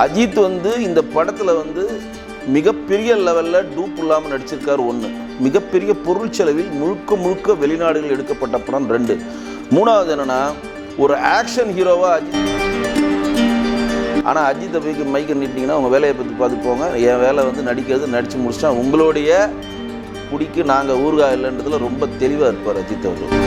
அஜித் இந்த படத்தில் மிகப்பெரிய லெவலில் டூப் இல்லாமல் நடிச்சிருக்காரு. ஒன்று, மிகப்பெரிய பொருள் செலவில் முழுக்க வெளிநாடுகள் எடுக்கப்பட்ட படம். 2, மூணாவது என்னென்னா ஒரு ஆக்ஷன் ஹீரோவாக அஜித். ஆனால் அஜித்தை போய் மைக்கை நீட்டிங்கன்னா உங்கள் வேலையை பற்றி பார்த்து போங்க, என் வேலை நடிக்கிறது, நடித்து முடிச்சா உங்களுடைய குடிக்கு நாங்கள் ஊறுகாய் இல்லைன்றதுல ரொம்ப தெளிவாக இருப்பார் அஜித் அவர்கள்.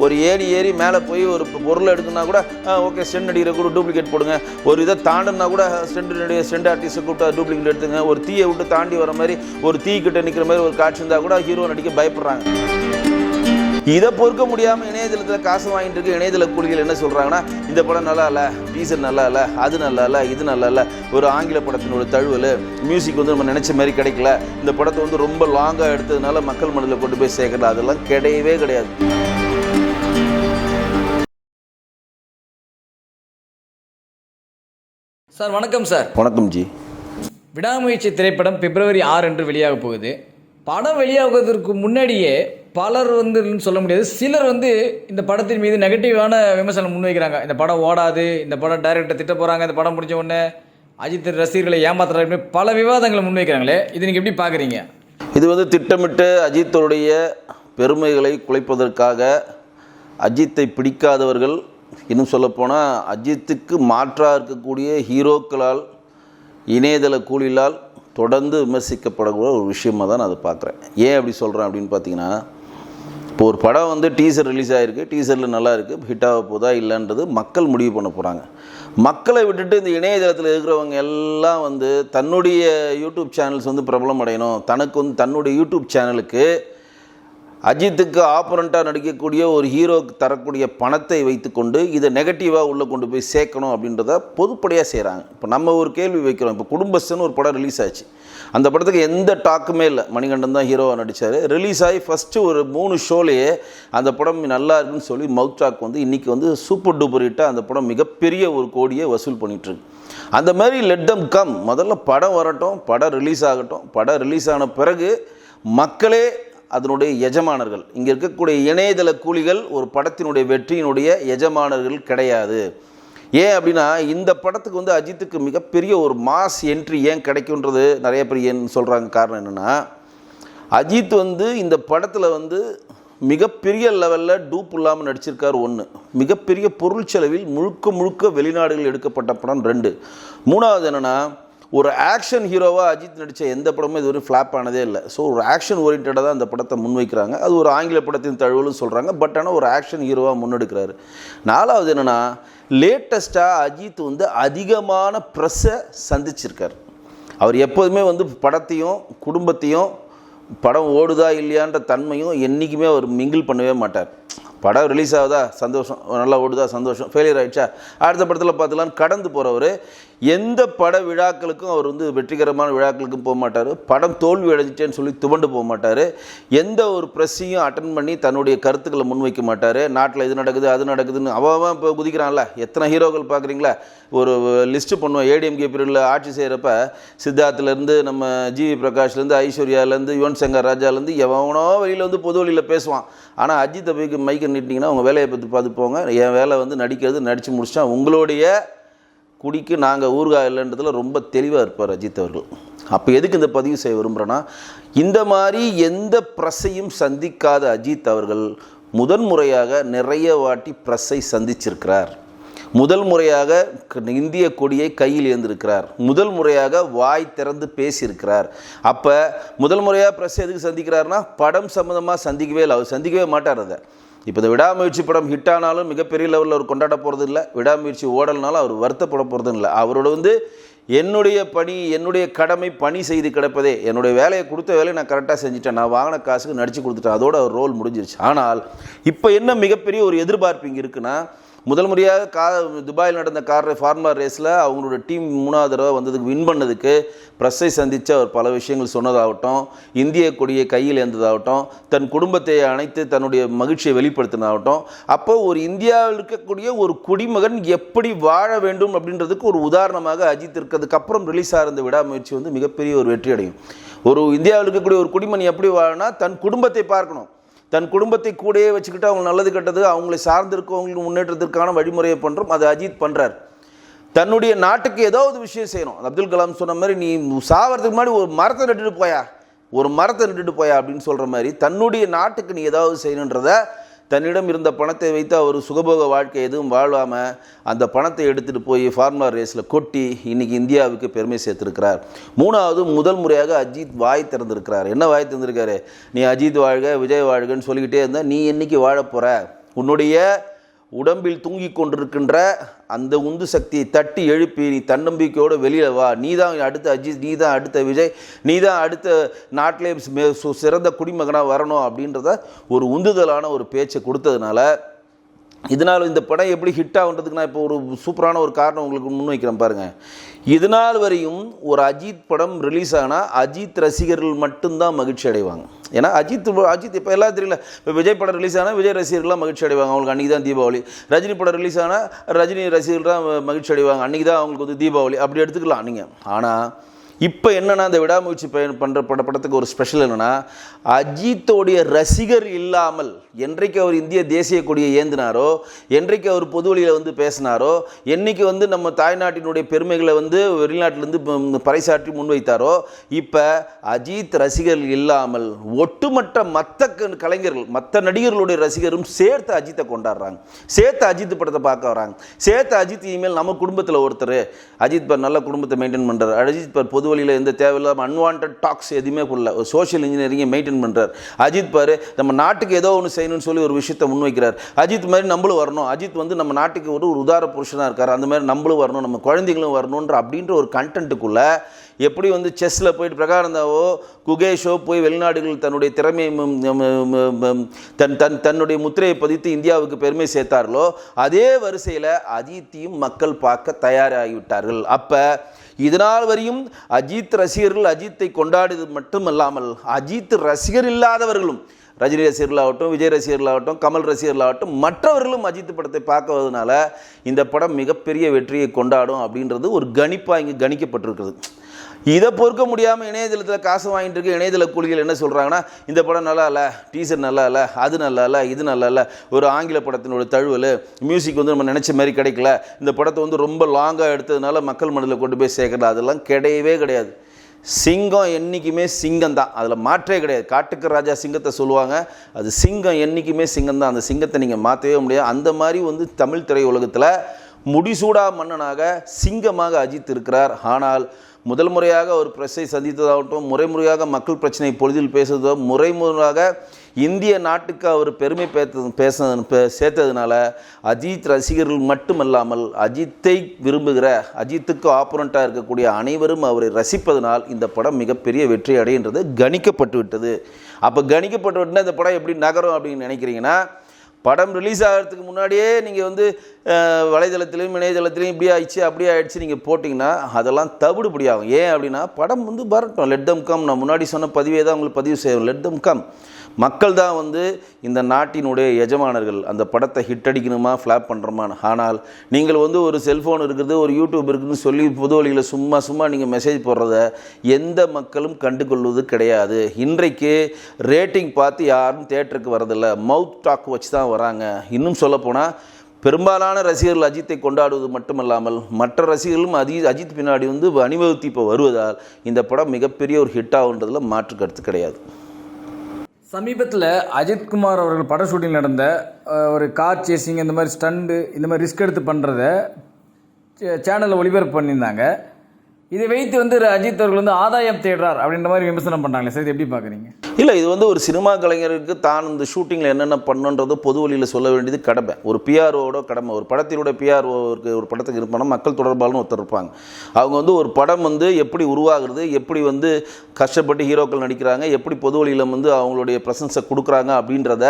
ஒரு ஏறி மேலே போய் ஒரு பொருளை எடுக்கணுன்னா கூட ஓகே ஸ்டெண்ட் அடிக்கிற கூட டூப்ளிகேட் போடுங்க. ஒரு இதை தாண்டுனா கூட ஸ்டெண்ட் ஆர்டிஸ்ட்டை கூப்பிட்டா டூப்ளிகேட் எடுத்துங்க. ஒரு தீயை விட்டு தாண்டி வர மாதிரி ஒரு தீக்கிட்ட நிற்கிற மாதிரி ஒரு காட்சி இருந்தால் கூட ஹீரோ நடிக்க பயப்படுறாங்க. இதை பொறுக்க முடியாமல் இணையதளத்தில் காசு வாங்கிட்டு இருக்கு இணையதள கூலிகள் என்ன சொல்கிறாங்கன்னா, இந்த படம் நல்லா இல்லை, டீசர் நல்லா இல்லை, அது நல்லா இல்லை, இது நல்லா இல்லை, ஒரு ஆங்கில படத்தினோட தழுவல், மியூசிக் நம்ம நினச்ச மாதிரி கிடைக்கல, இந்த படத்தை ரொம்ப லாங்காக எடுத்ததுனால மக்கள் மனதில் கொண்டு போய் சேர்க்கல, அதெல்லாம் கிடையவே கிடையாது. சார் வணக்கம். சார் வணக்கம் ஜி. விடாமுயற்சி திரைப்படம் February 6 அன்று வெளியாக போகுது. படம் வெளியாகுவதற்கு முன்னாடியே பலர் சொல்ல முடியாது, சிலர் இந்த படத்தின் மீது நெகட்டிவான விமர்சனம் முன்வைக்கிறாங்க. இந்த படம் ஓடாது, இந்த படம் டைரக்டர் திட்ட போகிறாங்க, இந்த படம் முடிஞ்ச உடனே அஜித் ரசிகர்களை ஏமாத்துறாங்க, பல விவாதங்களை முன்வைக்கிறாங்களே, இது நீங்கள் எப்படி பார்க்குறீங்க? இது திட்டமிட்டு அஜித்தோடைய பெருமைகளை குலைப்பதற்காக அஜித்தை பிடிக்காதவர்கள், இன்னும் சொல்லப்போனால் அஜித்துக்கு மாற்றாக இருக்கக்கூடிய ஹீரோக்களால் இணையதள கூலிகளால் தொடர்ந்து விமர்சிக்கப்படக்கூடிய ஒரு விஷயமாக தான் நான் அதை பார்க்குறேன். ஏன் அப்படி சொல்கிறேன் அப்படின்னு பார்த்தீங்கன்னா, இப்போ ஒரு படம் டீசர் ரிலீஸ் ஆகிருக்கு, டீசரில் நல்லா இருக்குது, ஹிட்டாக போதா இல்லைன்றது மக்கள் முடிவு பண்ண போகிறாங்க. மக்களை விட்டுட்டு இந்த இணையதளத்தில் இருக்கிறவங்க எல்லாம் தன்னுடைய யூடியூப் சேனல்ஸ் பிரபலம் அடையணும், தனக்கு தன்னுடைய யூடியூப் சேனலுக்கு அஜித்துக்கு ஆப்பரண்ட்டாக நடிக்கக்கூடிய ஒரு ஹீரோக்கு தரக்கூடிய பணத்தை வைத்துக்கொண்டு இதை நெகட்டிவாக உள்ளே கொண்டு போய் சேர்க்கணும் அப்படின்றத பொதுப்படையாக செய்கிறாங்க. இப்போ நம்ம ஒரு கேள்வி வைக்கிறோம். இப்போ குடும்பஸ்தன் ஒரு படம் ரிலீஸ் ஆச்சு, அந்த படத்துக்கு எந்த டாக்குமே இல்லை, மணிகண்டன் தான் ஹீரோவாக நடித்தார். ரிலீஸ் ஆகி ஃபஸ்ட்டு ஒரு 3 ஷோலேயே அந்த படம் நல்லா இருக்குன்னு சொல்லி மவுத் டாக் இன்றைக்கி சூப்பர் டூப்பர் ஹிட்டாக அந்த படம் மிகப்பெரிய ஒரு கோடியை வசூல் பண்ணிகிட்ருக்கு. அந்த மாதிரி லெட் தம் கம், முதல்ல படம் வரட்டும், படம் ரிலீஸ் ஆகட்டும், படம் ரிலீஸ் ஆன பிறகு மக்களே அதனுடைய எஜமானர்கள். இங்கே இருக்கக்கூடிய இணையதள கூலிகள் ஒரு படத்தினுடைய வெற்றியினுடைய எஜமானர்கள் கிடையாது. ஏன் அப்படின்னா, இந்த படத்துக்கு அஜித்துக்கு மிகப்பெரிய ஒரு மாஸ் என்ட்ரி ஏன் கிடைக்குன்றது நிறைய பேர் ஏன் சொல்கிறாங்க. காரணம் என்னென்னா, அஜித் இந்த படத்தில் மிகப்பெரிய லெவலில் டூப் இல்லாமல் நடிச்சிருக்காரு. ஒன்று, மிகப்பெரிய பொருள் செலவில் முழுக்க வெளிநாடுகள் எடுக்கப்பட்ட படம். 2, மூணாவது என்னென்னா ஒரு ஆக்ஷன் ஹீரோவாக அஜித் நடித்த எந்த படமும் இது ஒரு ஃப்ளாப் ஆனதே இல்லை. ஸோ ஒரு ஆக்ஷன் ஓரியன்டாக தான் அந்த படத்தை முன்வைக்கிறாங்க. அது ஒரு ஆங்கில படத்தின் தழுவலும் சொல்கிறாங்க, பட் ஆனால் ஒரு ஆக்ஷன் ஹீரோவாக முன்னெடுக்கிறாரு. 4வது என்னென்னா, லேட்டஸ்ட்டாக அஜித் அதிகமான ப்ரெஸ்ஸை சந்திச்சிருக்கார். அவர் எப்போதுமே படத்தையும் குடும்பத்தையும் படம் ஓடுதா இல்லையான்ற தன்மையும் என்றைக்குமே அவர் மிங்கிள் பண்ணவே மாட்டார். படம் ரிலீஸ் ஆகுதா சந்தோஷம், நல்லா ஓடுதா சந்தோஷம், ஃபெயிலியர் ஆகிடுச்சா அடுத்த படத்தில் பார்த்துலான்னு கடந்து போகிறவர் எந்த பட விழாக்களுக்கும் அவர் வெற்றிகரமான விழாக்களுக்கும் போக மாட்டார். படம் தோல்வி அடைஞ்சிட்டேன்னு சொல்லி துவண்டு போக மாட்டார். எந்த ஒரு ப்ரெஸ்ஸையும் அட்டன் பண்ணி தன்னுடைய கருத்துக்களை முன்வைக்க மாட்டார். நாட்டில் இது நடக்குது அது நடக்குதுன்னு அவன் இப்போ குதிக்கிறான்ல. எத்தனை ஹீரோக்கள் பார்க்குறீங்களா? ஒரு லிஸ்ட்டு பண்ணுவோம். ஏடிஎம்கே பீரியடில் ஆட்சி செய்கிறப்ப சித்தார்த்துலேருந்து நம்ம ஜிவி பிரகாஷ்லேருந்து ஐஸ்வர்யாலேருந்து யுவன் சங்கர் ராஜாலேருந்து எவனோ வெளியில் பொது வழியில் பேசுவான். ஆனால் அஜித்தை போய் மைக்கை நீட்டிங்கன்னா உங்கள் வேலையை பற்றி பார்த்து போங்க, என் வேலை நடிக்கிறது, நடித்து முடிச்சா உங்களுடைய குடிக்கு நாங்கள் ஊறுகாய் இல்லைன்றதுல ரொம்ப தெளிவாக இருப்பார் அஜித் அவர்கள். அப்போ எதுக்கு இந்த பதிவு செய்ய விரும்புகிறேன்னா, இந்த மாதிரி எந்த ப்ரெஸ்ஸையும் சந்திக்காத அஜித் அவர்கள் முதன்முறையாக நிறைய வாட்டி ப்ரெஸ்ஸை சந்திச்சிருக்கிறார். முதல் முறையாக இந்திய கொடியை கையில் ஏந்திருக்கிறார். முதல் முறையாக வாய் திறந்து பேசியிருக்கிறார். அப்போ முதல் முறையாக ப்ரெஸ் எதுக்கு சந்திக்கிறாருன்னா, படம் சம்மந்தமாக சந்திக்கவே இல்லை, அவர் சந்திக்கவே மாட்டார். அதை இப்போ இந்த விடாமுயற்சி படம் ஹிட் ஆனாலும் மிகப்பெரிய லெவலில் அவர் கொண்டாட போகிறது இல்லை, விடாமுயற்சி ஓடல்னாலும் அவர் வருத்தப்பட போகிறதும் இல்லை. அவரோட என்னுடைய பணி, என்னுடைய கடமை பணி செய்து கிடப்பதே, என்னுடைய வேலையை கொடுத்த வேலையை நான் கரெக்டாக செஞ்சுட்டேன், நான் வாங்கின காசுக்கு நடித்து கொடுத்துட்டேன், அதோட அவர் ரோல் முடிஞ்சிருச்சு. ஆனால் இப்போ என்ன மிகப்பெரிய ஒரு எதிர்பார்ப்பு இங்கே இருக்குன்னா, முதல் முறையாக துபாயில் நடந்த ஃபார்முலா ரேஸில் அவங்களோட டீம் 3வது தடவை வந்ததுக்கு வின் பண்ணதுக்கு ப்ரெஸ்ஸை சந்தித்து அவர் பல விஷயங்கள் சொன்னதாகட்டும், இந்திய கொடியை கையில் ஏந்ததாகட்டும், தன் குடும்பத்தை அணைத்து தன்னுடைய மகிழ்ச்சியை வெளிப்படுத்தினதாகட்டும், அப்போ ஒரு இந்தியாவில் இருக்கக்கூடிய ஒரு குடிமகன் எப்படி வாழ வேண்டும் அப்படின்றதுக்கு ஒரு உதாரணமாக அஜித் இருக்கிறதுக்கப்புறம் ரிலீஸ் ஆகிருந்த விடாமுயற்சி மிகப்பெரிய ஒரு வெற்றி அடையும். ஒரு இந்தியாவில் இருக்கக்கூடிய ஒரு குடிமகன் எப்படி வாழனா, தன் குடும்பத்தை பார்க்கணும், தன் குடும்பத்தை கூடயே வச்சுக்கிட்டு அவங்க நல்லது கெட்டது அவங்களை சார்ந்திருக்கவங்களுக்கு முன்னேற்றத்திற்கான வழிமுறையை பண்ணுறோம். அது அஜித் பண்ணுறார். தன்னுடைய நாட்டுக்கு ஏதாவது விஷயம் செய்யணும். அப்துல் கலாம் சொன்ன மாதிரி நீ சாவறதுக்கு முன்னாடி ஒரு மரத்தை நட்டுட்டு போயா அப்படின்னு சொல்கிற மாதிரி தன்னுடைய நாட்டுக்கு நீ ஏதாவது செய்யணுன்றத தன்னிடம் இருந்த பணத்தை வைத்து அவர் சுகபோக வாழ்க்கை எதுவும் வாழாமல் அந்த பணத்தை எடுத்துகிட்டு போய் ஃபார்முலா ரேஸில் கொட்டி இன்றைக்கி இந்தியாவுக்கு பெருமை சேர்த்துருக்கிறார். மூணாவது, முதல் முறையாக அஜித் வாய் திறந்திருக்கிறார். என்ன வாய் திறந்திருக்காரு? நீ அஜித் வாழ்க விஜய் வாழ்கன்னு சொல்லிக்கிட்டே இருந்தால் நீ என்னைக்கு வாழ போகிற? உன்னுடைய உடம்பில் தூங்கி கொண்டிருக்கின்ற அந்த உந்து சக்தியை தட்டி எழுப்பி நீ தன்னம்பிக்கையோடு வெளியில் வா. நீ தான் அடுத்த அஜித், நீ தான் அடுத்த விஜய், நீ தான் அடுத்த நாட்டிலே சிறந்த குடிமகனாக வரணும் அப்படின்றத ஒரு உந்துதலான ஒரு பேச்சை கொடுத்ததுனால இதனால் இந்த படம் எப்படி ஹிட் ஆகுன்றதுக்கு நான் இப்போ ஒரு சூப்பரான ஒரு காரணம் உங்களுக்கு முன்வைக்கிறேன் பாருங்கள். இதனால் வரையும் ஒரு அஜித் படம் ரிலீஸ் ஆனால் அஜித் ரசிகர்கள் மட்டும்தான் மகிழ்ச்சி அடைவாங்க. ஏன்னா அஜித் இப்போ எல்லாம் தெரியல. இப்போ விஜய் படம் ரிலீஸ் ஆனால் விஜய் ரசிகர்கள்லாம் மகிழ்ச்சி அடைவாங்க, அவங்களுக்கு அன்றைக்கி தான் தீபாவளி. ரஜினி படம் ரிலீஸ் ஆனால் ரஜினி ரசிகர்கள் தான் மகிழ்ச்சி அடைவாங்க, அன்றைக்கி தான் அவங்களுக்கு வந்து தீபாவளி. அப்படி எடுத்துக்கலாம் நீங்கள். ஆனால் இப்போ என்னென்னா அந்த விடாமுயற்சி பண்ணுற படத்துக்கு ஒரு ஸ்பெஷல் என்னென்னா, அஜித்தோடைய ரசிகர் இல்லாமல் என்றைக்கு அவர் இந்திய தேசிய கொடியை ஏந்தினாரோ, என்றைக்கு அவர் பொது வழியில் வந்து பேசினாரோ, என்றைக்கு வந்து நம்ம தாய்நாட்டினுடைய பெருமைகளை வந்து வெளிநாட்டிலேருந்து பறைசாற்றி முன்வைத்தாரோ, இப்போ அஜித் ரசிகர்கள் இல்லாமல் ஒட்டுமொத்த மற்ற கலைஞர்கள் மற்ற நடிகர்களுடைய ரசிகரும் சேர்த்து அஜித்தை கொண்டாடுறாங்க, சேர்த்து அஜித் படத்தை பார்க்க வராங்க, சேர்த்து அஜித் இனிமேல் நம்ம குடும்பத்தில் ஒருத்தர், அஜித் பர் நல்ல குடும்பத்தை மெயின்டைன் பண்ணுறாரு, அஜித் பர் பொது வழியில் எந்த தேவையில்லாமல் அன்வான்ட் டாக்ஸ் எதுவுமே பண்ணல, ஒரு சோஷியல் இன்ஜினியரிங்கை மெயின்டைன் பண்ணுறார். அஜித் பாரு நம்ம நாட்டுக்கு ஏதோ ஒன்று செய்யணும்னு சொல்லி ஒரு விஷயத்தை முன்வைக்கிறார். அஜித் மாதிரி நம்மளும் வரணும், அஜித் வந்து நம்ம நாட்டுக்கு ஒரு உதார புருஷனாக இருக்கார், அந்த மாதிரி நம்மளும் வரணும், நம்ம குழந்தைங்களும் வரணுன்ற அப்படின்ற ஒரு கண்டென்ட்டுக்குள்ளே எப்படி வந்து செஸ்ஸில் போயிட்டு பிரகானந்தாவோ குகேஷோ போய் வெளிநாடுகள் தன்னுடைய திறமையை தன்னுடைய முத்திரையை பதித்து இந்தியாவுக்கு பெருமை சேர்த்தார்களோ, அதே வரிசையில் அஜித்தையும் மக்கள் பார்க்க தயாராகிவிட்டார்கள். அப்போ இதனால் வரையும் அஜித் ரசிகர்கள் அஜித்தை கொண்டாடுவது மட்டுமல்லாமல் அஜித் ரசிகர் இல்லாதவர்களும், ரஜினி ரசிகர்களாகட்டும், விஜய் ரசிகர்களாகட்டும், கமல் ரசிகர்களாகட்டும், மற்றவர்களும் அஜித் படத்தை பார்க்குவதனால இந்த படம் மிகப்பெரிய வெற்றியை கொண்டாடும் அப்படின்றது ஒரு கணிப்பாக இங்கே கணிக்கப்பட்டிருக்கிறது. இதை பொறுக்க முடியாமல் இணையதளத்தில் காசு வாங்கிட்டு இருக்க இணையதள கூலிகள் என்ன சொல்கிறாங்கன்னா, இந்த படம் நல்லா இல்லை, டீசர் நல்லா இல்லை, அது நல்லா இல்லை, இது நல்லா இல்லை, ஒரு ஆங்கில படத்தினோட தழுவல், மியூசிக் வந்து நம்ம நினச்ச மாதிரி கிடைக்கல, இந்த படத்தை வந்து ரொம்ப லாங்காக எடுத்ததுனால மக்கள் மனதில் கொண்டு போய் சேர்க்கல, அதெல்லாம் கிடையவே கிடையாது. சிங்கம் என்றைக்குமே சிங்கம் தான், அதில் மாற்றே கிடையாது. காட்டுக்கு ராஜா சிங்கத்தை சொல்லுவாங்க, அது சிங்கம் என்றைக்குமே சிங்கம் தான், அந்த சிங்கத்தை நீங்கள் மாற்றவே முடியாது. அந்த மாதிரி வந்து தமிழ் திரையுலகத்தில் முடிசூடா மன்னனாக சிங்கமாக அஜித் இருக்கிறார். ஆனால் முதல் முறையாக ஒரு பிரஸை சந்தித்ததாகட்டும், முறைமுறையாக மக்கள் பிரச்சனை பொழுதில் பேசுவதோ, முறைமுறையாக இந்திய நாட்டுக்கு அவர் பெருமை சேர்த்ததுனால அஜித் ரசிகர்கள் மட்டுமல்லாமல் அஜித்தை விரும்புகிற, அஜித்துக்கு ஆப்போனண்ட்டாக இருக்கக்கூடிய அனைவரும் அவரை ரசிப்பதனால் இந்த படம் மிகப்பெரிய வெற்றி அடைகின்றது கணிக்கப்பட்டு விட்டது. அப்போ கணிக்கப்பட்டு விட்டுனா இந்த படம் எப்படி நகரும் அப்படின்னு நினைக்கிறீங்கன்னா, படம் ரிலீஸ் ஆகிறதுக்கு முன்னாடியே நீங்கள் வந்து வலைதளத்திலையும் இணையதளத்திலையும் இப்படி ஆயிடுச்சு அப்படி ஆயிடுச்சு நீங்கள் போட்டிங்கன்னா அதெல்லாம் தவிடுபடியாகும். ஏன் அப்படின்னா, படம் வந்து வரட்டும், லெட் தம் கம். நான் முன்னாடி சொன்ன பதிவே தான் உங்களுக்கு பதிவு செய்யணும், லெட் தம் கம். மக்கள் தான் வந்து இந்த நாட்டினுடைய எஜமானர்கள். அந்த படத்தை ஹிட் அடிக்கணுமா ஃப்ளாப் பண்ணுறோமா. ஆனால் நீங்கள் வந்து ஒரு செல்ஃபோன் இருக்குது, ஒரு யூடியூப் இருக்குதுன்னு சொல்லி பொது வழியில் சும்மா நீங்கள் மெசேஜ் போடுறத எந்த மக்களும் கண்டுகொள்வது கிடையாது. இன்றைக்கு ரேட்டிங் பார்த்து யாரும் தேட்டருக்கு வரதில்லை, மவுத் டாக் வச்சு தான் வராங்க. இன்னும் சொல்லப்போனால் பெரும்பாலான ரசிகர்கள் அஜித்தை கொண்டாடுவது மட்டுமல்லாமல் மற்ற ரசிகர்களும் அஜித் பின்னாடி வந்து அணிவகுத்து இப்போ வருவதால் இந்த படம் மிகப்பெரிய ஒரு ஹிட் ஆகுன்றதில் மாற்று கருத்து கிடையாது. சமீபத்தில் அஜித்குமார் அவர்கள் பட ஷூட்டிங் நடந்த ஒரு கார் சேசிங், இந்த மாதிரி ஸ்டண்டு, இந்த மாதிரி ரிஸ்க் எடுத்து பண்ணுறத சேனலில் ஒளிபரப்பு பண்ணியிருந்தாங்க. இதை வைத்து வந்து அஜித் அவர்கள் வந்து ஆதாயம் தேடுறார் அப்படின்ற மாதிரி விமர்சனம் பண்ணாங்களே சார், இது எப்படி பார்க்குறீங்க? இல்லை, இது வந்து ஒரு சினிமா கலைஞருக்கு தான் இந்த ஷூட்டிங்கில் என்னென்ன பண்ணுன்றது பொது வழியில் சொல்ல வேண்டியது கடமை, ஒரு பிஆர்ஓட கடமை. ஒரு படத்தினுடைய பிஆர்ஓருக்கு ஒரு படத்துக்கு இருப்பாங்க, மக்கள் தொடர்பாளர்னு ஒருத்தர் இருப்பாங்க. அவங்க வந்து ஒரு படம் வந்து எப்படி உருவாகுறது, எப்படி வந்து கஷ்டப்பட்டு ஹீரோக்கள் நடிக்கிறாங்க, எப்படி பொது வழியில் வந்து அவங்களுடைய ப்ரெசன்ஸை கொடுக்குறாங்க அப்படின்றத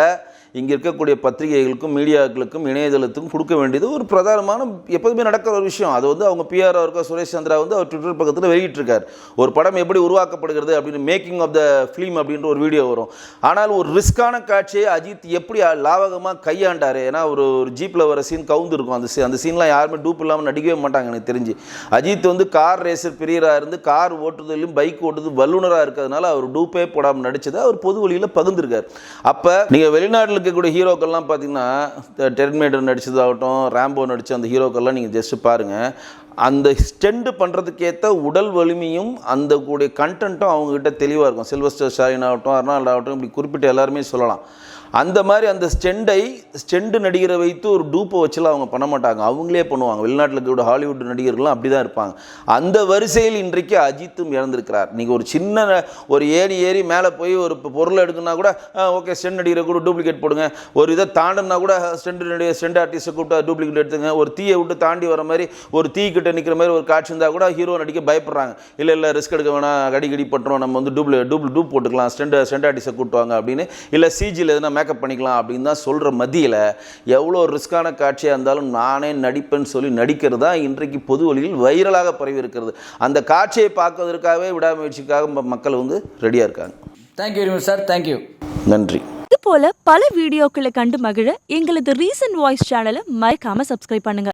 இங்கே இருக்கக்கூடிய பத்திரிகைகளுக்கும் மீடியாக்களுக்கும் இணையதளத்துக்கும் கொடுக்க வேண்டியது ஒரு பிரதானமான எப்போதுமே நடக்கிற ஒரு விஷயம். அது வந்து அவங்க பிஆர்ஓ இருக்க சுரேஷ் சந்திரா வந்து அவர் ட்விட்டர் பக்கத்தில் வெளியிட்டிருக்கார். ஒரு படம் எப்படி உருவாக்கப்படுகிறது அப்படின்னு, மேக்கிங் ஆஃப் த ஃபிலிம் அப்படின்ற ஒரு வீடியோ வரும். ஆனால் ஒரு ரிஸ்கான காட்சியை அஜித் எப்படி லாவகமாக கையாண்டார். ஏன்னா ஒரு ஜீப்பில் வர சீன் கவுந்து இருக்கும், அந்த சீன்லாம் யாருமே டூப் இல்லாமல் நடிக்கவே மாட்டாங்க எனக்கு தெரிஞ்சு. அஜித் வந்து கார் ரேசர் பிரியராக இருந்து கார் ஓட்டுறதுலையும் பைக் ஓட்டுறது வல்லுநராக இருக்கிறதுனால அவர் டூப்பே போடாமல் நடித்ததை அவர் பொது வழியில் பகிர்ந்திருக்கார். அப்போ நீங்கள் வெளிநாட்டில் இருக்கக்கூடிய ஹீரோக்கள்லாம் பார்த்தீங்கன்னா, டெர்மினேட்டர் நடிச்சதாகட்டும், ரேம்போ நடித்த அந்த ஹீரோக்கள்லாம் நீங்கள் ஜஸ்ட் பாருங்கள், அந்த ஸ்டெண்ட் பண்ணுறதுக்கு ஏற்ற உடல் வலிமையும் அந்த கூடிய கண்டென்ட்டும் அவங்ககிட்ட தெளிவாக இருக்கும். சில்வஸ்டர் ஸ்டாலின் ஆகட்டும், அர்னால்டு ஆகட்டும், இப்படி குறிப்பிட்டு எல்லாருமே சொல்லலாம். அந்த மாதிரி அந்த ஸ்டெண்டு நடிகரை வைத்து ஒரு டூப்பை வச்சுலாம் அவங்க பண்ண மாட்டாங்க, அவங்களே பண்ணுவாங்க. வெளிநாட்டில் இருக்கக்கூடிய ஹாலிவுட் நடிகர்கள்லாம் அப்படி தான் இருப்பாங்க. அந்த வரிசையில் இன்றைக்கு அஜித்தும் இறந்திருக்கிறார். நீங்கள் ஒரு சின்ன ஒரு ஏறி மேலே போய் ஒரு பொருளை எடுக்கணும்னா கூட ஓகே ஸ்டெண்ட் நடிகரை கூட டூப்ளிகேட் போடுங்க, ஒரு இதை தாண்டினா கூட ஸ்டெண்ட் ஆர்டிஸ்ட்டை கூப்பிட்டா டூப்ளிகேட் எடுத்துங்க, ஒரு தீயை விட்டு தாண்டி வர மாதிரி ஒரு தீக்கிட்ட நிற்கிற மாதிரி ஒரு காட்சி இருந்தால் கூட ஹீரோ நடிக்க பயப்படுறாங்க. இல்லை ரிஸ்க் எடுக்க வேணாம், கடி பட்டுரும், நம்ம வந்து டூப் போட்டுக்கலாம், ஸ்டெண்ட் ஆர்டிஸ்ட்டை கூப்பிட்டுவாங்க அப்படின்னு, இல்லை சிஜியில் எதுனா மேக்கப் பண்ணிக்கலாம் அப்படின்னு தான் சொல்கிற மத்தியில் எவ்வளோ ரிஸ்கான காட்சியாக இருந்தாலும் நானே நடிப்பேன்னு சொல்லி நடிக்கிறது தான் இன்றைக்கு பொது வழியில் வைரலாக பரவி இருக்கிறது. அந்த காட்சியை பார்க்கறதுக்காகவே விடாமுயற்சிக்காக மக்கள் வந்து ரெடியாக இருக்காங்க. Thank you very much sir. Thank you. நன்றி. இது போல பல வீடியோக்களை கண்டு மகிழ எங்களது ரீசன்ட் வாய்ஸ் சேனலை மறக்காம சப்ஸ்கிரைப் பண்ணுங்க.